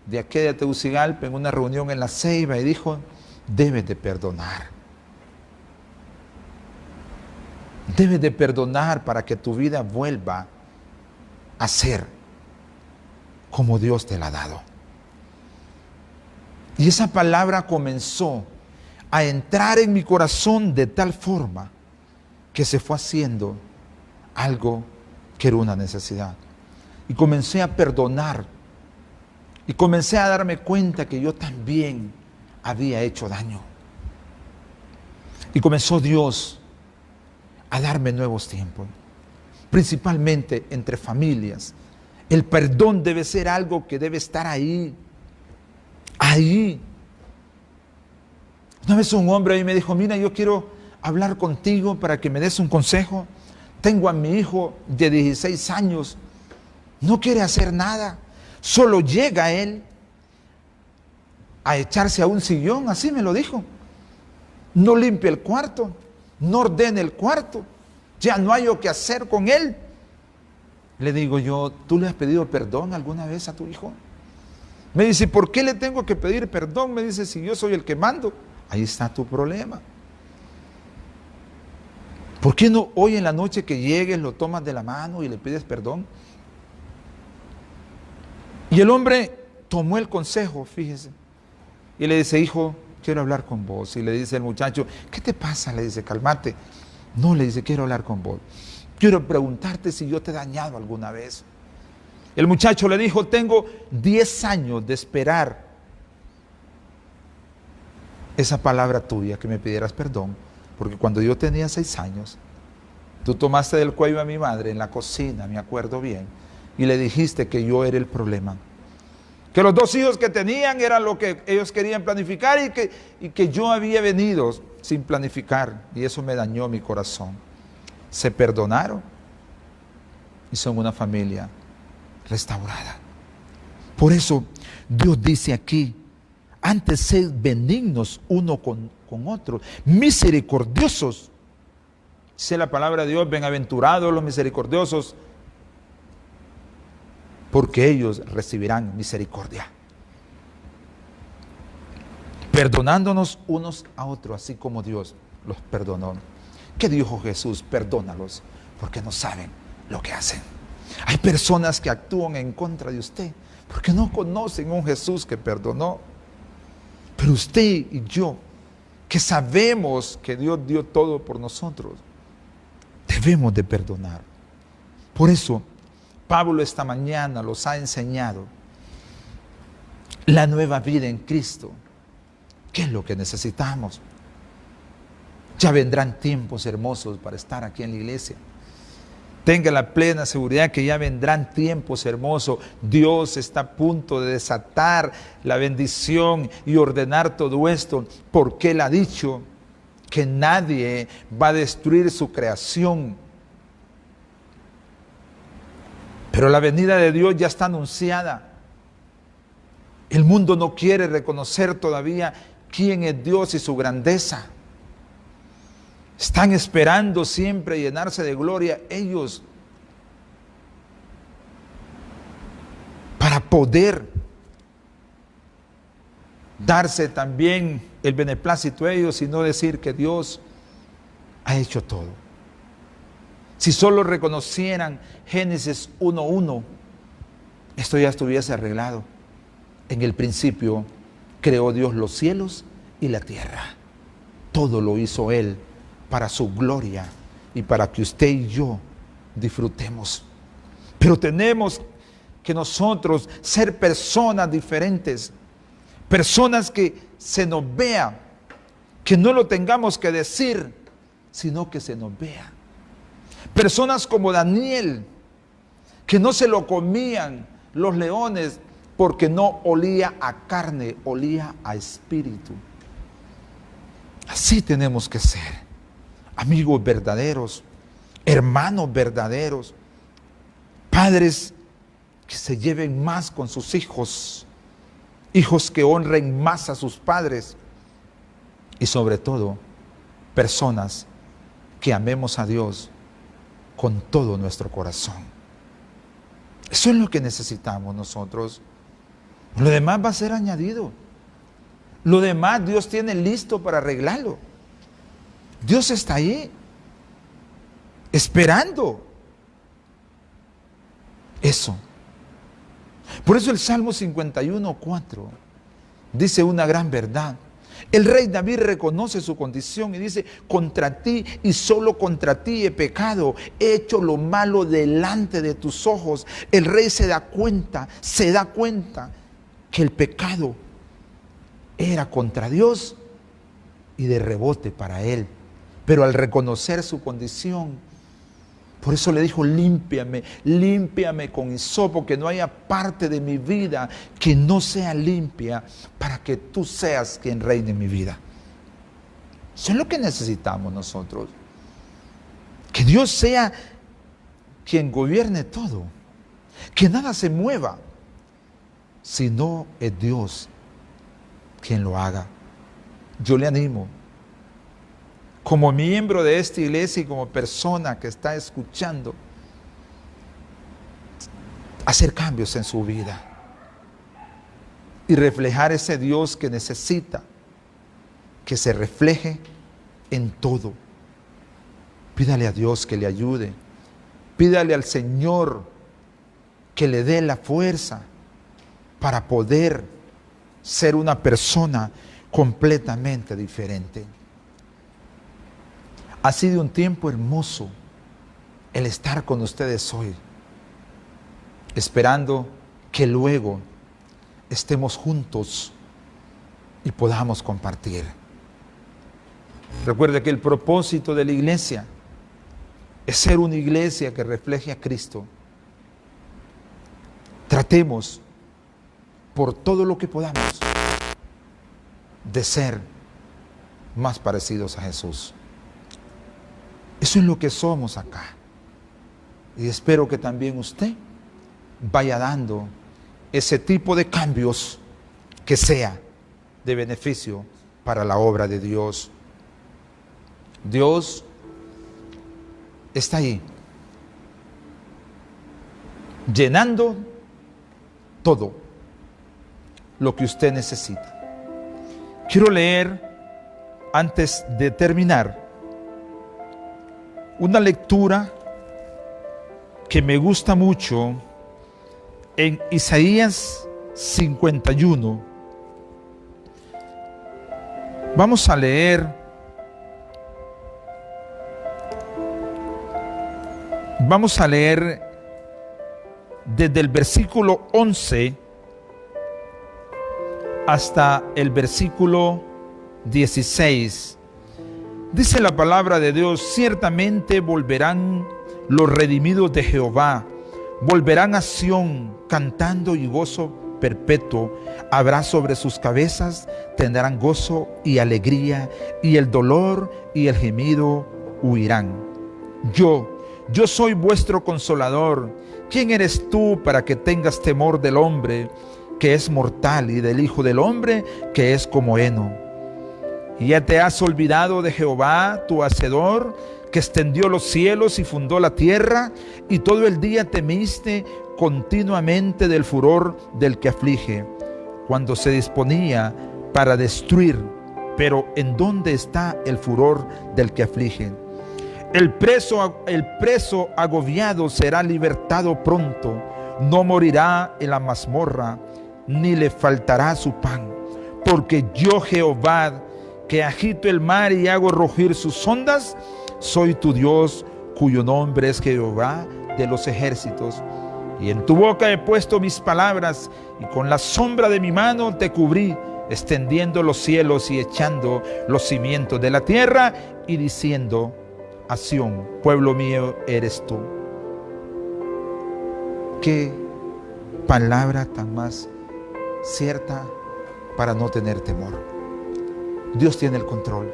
de aquella Tegucigalpa en una reunión en La Ceiba y dijo: debes de perdonar. Debes de perdonar para que tu vida vuelva a ser como Dios te la ha dado. Y esa palabra comenzó a entrar en mi corazón de tal forma que se fue haciendo algo que era una necesidad. Y comencé a perdonar. Y comencé a darme cuenta que yo también había hecho daño. Y comenzó Dios a darme nuevos tiempos, principalmente entre familias. El perdón debe ser algo que debe estar ahí. Ahí. Una vez un hombre ahí me dijo: mira, yo quiero hablar contigo para que me des un consejo. Tengo a mi hijo de 16 años. No quiere hacer nada. Solo llega él a echarse a un sillón. Así me lo dijo. No limpia el cuarto. No ordena el cuarto. Ya no hay lo que hacer con él. Le digo yo: ¿tú le has pedido perdón alguna vez a tu hijo? Me dice: ¿por qué le tengo que pedir perdón? Me dice: si yo soy el que mando. Ahí está tu problema. ¿Por qué no hoy en la noche que llegues lo tomas de la mano y le pides perdón? Y el hombre tomó el consejo, fíjese, y le dice: hijo, quiero hablar con vos. Y le dice el muchacho: ¿qué te pasa? Le dice: cálmate. No, le dice: quiero hablar con vos. Quiero preguntarte si yo te he dañado alguna vez. El muchacho le dijo, tengo 10 años de esperar esa palabra tuya, que me pidieras perdón, porque cuando yo tenía 6 años, tú tomaste del cuello a mi madre en la cocina, me acuerdo bien, y le dijiste que yo era el problema. Que los 2 hijos que tenían eran lo que ellos querían planificar y que yo había venido sin planificar, y eso me dañó mi corazón. Se perdonaron y son una familia restaurada. Por eso Dios dice aquí, antes sed benignos uno con otro, misericordiosos. Dice la palabra de Dios, bienaventurados los misericordiosos, porque ellos recibirán misericordia. Perdonándonos unos a otros, así como Dios los perdonó. ¿Qué dijo Jesús? Perdónalos, porque no saben lo que hacen. Hay personas que actúan en contra de usted, porque no conocen a un Jesús que perdonó. Pero usted y yo, que sabemos que Dios dio todo por nosotros, debemos de perdonar. Por eso, Pablo esta mañana los ha enseñado la nueva vida en Cristo. ¿Qué es lo que necesitamos? Ya vendrán tiempos hermosos para estar aquí en la iglesia. Tenga la plena seguridad que ya vendrán tiempos hermosos. Dios está a punto de desatar la bendición y ordenar todo esto, porque Él ha dicho que nadie va a destruir su creación. Pero la venida de Dios ya está anunciada. El mundo no quiere reconocer todavía quién es Dios y su grandeza. Están esperando siempre llenarse de gloria ellos para poder darse también el beneplácito a ellos y no decir que Dios ha hecho todo. Si solo reconocieran Génesis 1:1, esto ya estuviese arreglado. En el principio creó Dios los cielos y la tierra. Todo lo hizo Él para su gloria y para que usted y yo disfrutemos. Pero tenemos que nosotros ser personas diferentes, personas que se nos vea, que no lo tengamos que decir, sino que se nos vea. Personas como Daniel, que no se lo comían los leones porque no olía a carne, olía a espíritu. Así tenemos que ser. Amigos verdaderos, hermanos verdaderos, padres que se lleven más con sus hijos, hijos que honren más a sus padres y sobre todo, personas que amemos a Dios con todo nuestro corazón. Eso es lo que necesitamos nosotros. Lo demás va a ser añadido. Lo demás Dios tiene listo para arreglarlo. Dios está ahí, esperando eso. Por eso el Salmo 51:4 dice una gran verdad. El rey David reconoce su condición y dice, contra ti y solo contra ti he pecado, he hecho lo malo delante de tus ojos. El rey se da cuenta que el pecado era contra Dios y de rebote para él. Pero al reconocer su condición, por eso le dijo, límpiame, límpiame con hisopo, que no haya parte de mi vida que no sea limpia, para que tú seas quien reine en mi vida. Eso es lo que necesitamos nosotros. Que Dios sea quien gobierne todo, que nada se mueva, si no es Dios quien lo haga. Yo le animo, como miembro de esta iglesia y como persona que está escuchando, hacer cambios en su vida y reflejar ese Dios que necesita que se refleje en todo. Pídale a Dios que le ayude, pídale al Señor que le dé la fuerza para poder ser una persona completamente diferente. Ha sido un tiempo hermoso el estar con ustedes hoy, esperando que luego estemos juntos y podamos compartir. Recuerde que el propósito de la iglesia es ser una iglesia que refleje a Cristo. Tratemos por todo lo que podamos de ser más parecidos a Jesús. Eso es lo que somos acá. Y espero que también usted vaya dando ese tipo de cambios que sea de beneficio para la obra de Dios. Dios está ahí, llenando todo lo que usted necesita. Quiero leer, antes de terminar, una lectura que me gusta mucho en Isaías 51. Vamos a leer desde el versículo 11 hasta el versículo 16. Dice la palabra de Dios: ciertamente volverán los redimidos de Jehová, volverán a Sión cantando, y gozo perpetuo habrá sobre sus cabezas, tendrán gozo y alegría, y el dolor y el gemido huirán. Yo soy vuestro consolador. ¿Quién eres tú para que tengas temor del hombre que es mortal, y del Hijo del hombre que es como heno? ¿Y ya te has olvidado de Jehová, tu Hacedor, que extendió los cielos y fundó la tierra? Y todo el día temiste continuamente del furor del que aflige, cuando se disponía para destruir. Pero ¿en dónde está el furor del que aflige? El preso agobiado será libertado pronto, no morirá en la mazmorra, ni le faltará su pan. Porque yo, Jehová, que agito el mar y hago rugir sus ondas, soy tu Dios, cuyo nombre es Jehová de los ejércitos. Y en tu boca he puesto mis palabras, y con la sombra de mi mano te cubrí, extendiendo los cielos y echando los cimientos de la tierra, y diciendo a Sión: pueblo mío eres tú. Qué palabra tan más cierta para no tener temor. Dios tiene el control.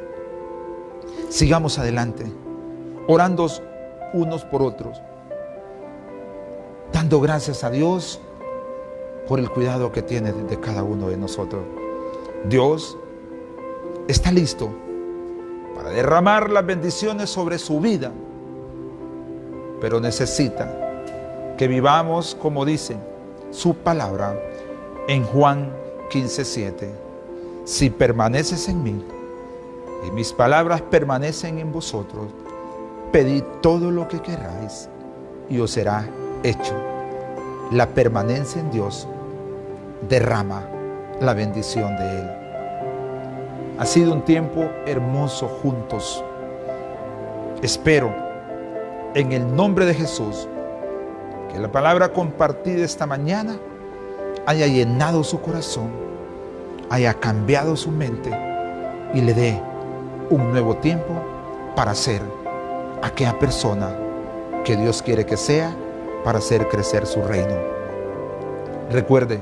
Sigamos adelante, orando unos por otros, dando gracias a Dios por el cuidado que tiene de cada uno de nosotros. Dios está listo para derramar las bendiciones sobre su vida, pero necesita que vivamos como dice su palabra en Juan 15:7. Si permaneces en mí y mis palabras permanecen en vosotros, pedid todo lo que queráis y os será hecho. La permanencia en Dios derrama la bendición de Él. Ha sido un tiempo hermoso juntos. Espero, en el nombre de Jesús, que la palabra compartida esta mañana haya llenado su corazón, haya cambiado su mente y le dé un nuevo tiempo para ser aquella persona que Dios quiere que sea, para hacer crecer su reino. Recuerde,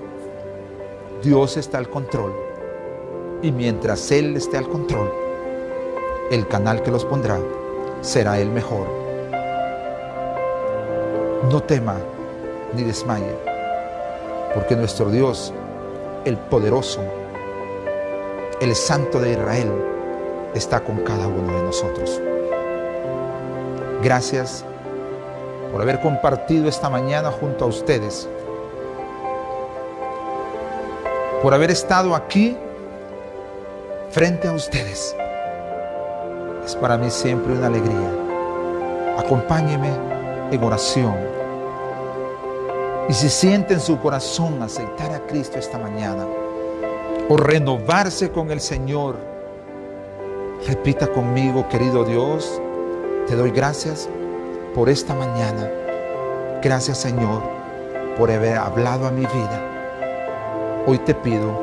Dios está al control, y mientras Él esté al control, el canal que los pondrá será el mejor. No tema ni desmaye, porque nuestro Dios, el poderoso, el Santo de Israel, está con cada uno de nosotros. Gracias por haber compartido esta mañana junto a ustedes, por haber estado aquí frente a ustedes. Es para mí siempre una alegría. Acompáñeme en oración. Y si siente en su corazón aceptar a Cristo esta mañana o renovarse con el Señor, repita conmigo: querido Dios, te doy gracias por esta mañana. Gracias, Señor, por haber hablado a mi vida. Hoy te pido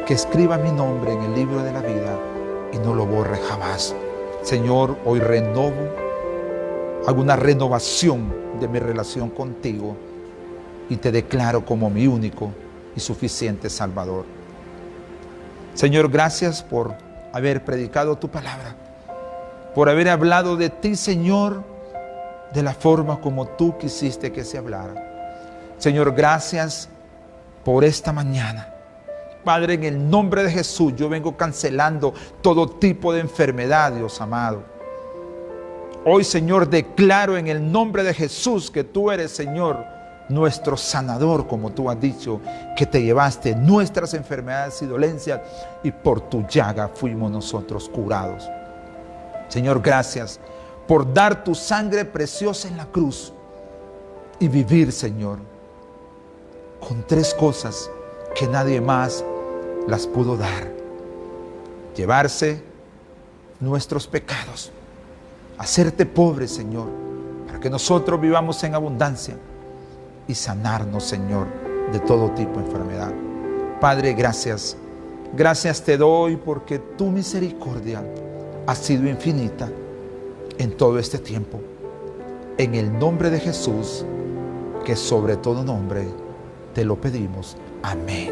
que escriba mi nombre en el libro de la vida y no lo borre jamás. Señor, hoy hago una renovación de mi relación contigo y te declaro como mi único y suficiente Salvador. Señor, gracias por haber predicado tu palabra, por haber hablado de ti, Señor, de la forma como tú quisiste que se hablara. Señor, gracias por esta mañana. Padre, en el nombre de Jesús, yo vengo cancelando todo tipo de enfermedad, Dios amado. Hoy, Señor, declaro en el nombre de Jesús que tú eres, Señor, nuestro sanador, como tú has dicho, que te llevaste nuestras enfermedades y dolencias y por tu llaga fuimos nosotros curados. Señor, gracias por dar tu sangre preciosa en la cruz y vivir, Señor, con 3 cosas que nadie más las pudo dar: llevarse nuestros pecados, hacerte pobre, Señor, para que nosotros vivamos en abundancia, y sanarnos, Señor, de todo tipo de enfermedad. Padre, gracias. Gracias te doy porque tu misericordia ha sido infinita en todo este tiempo. En el nombre de Jesús, que sobre todo nombre, te lo pedimos. Amén.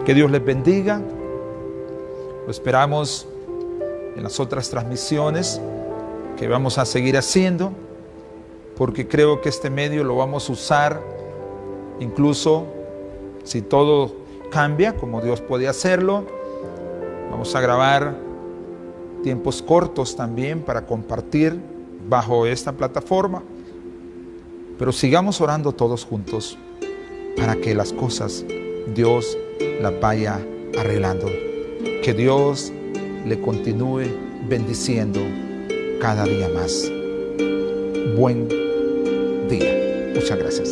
Que Dios les bendiga. Lo esperamos en las otras transmisiones que vamos a seguir haciendo, porque creo que este medio lo vamos a usar incluso si todo cambia, como Dios puede hacerlo. Vamos a grabar tiempos cortos también para compartir bajo esta plataforma, pero sigamos orando todos juntos para que las cosas Dios las vaya arreglando. Que Dios le continúe bendiciendo cada día más. Buen día. Muchas gracias.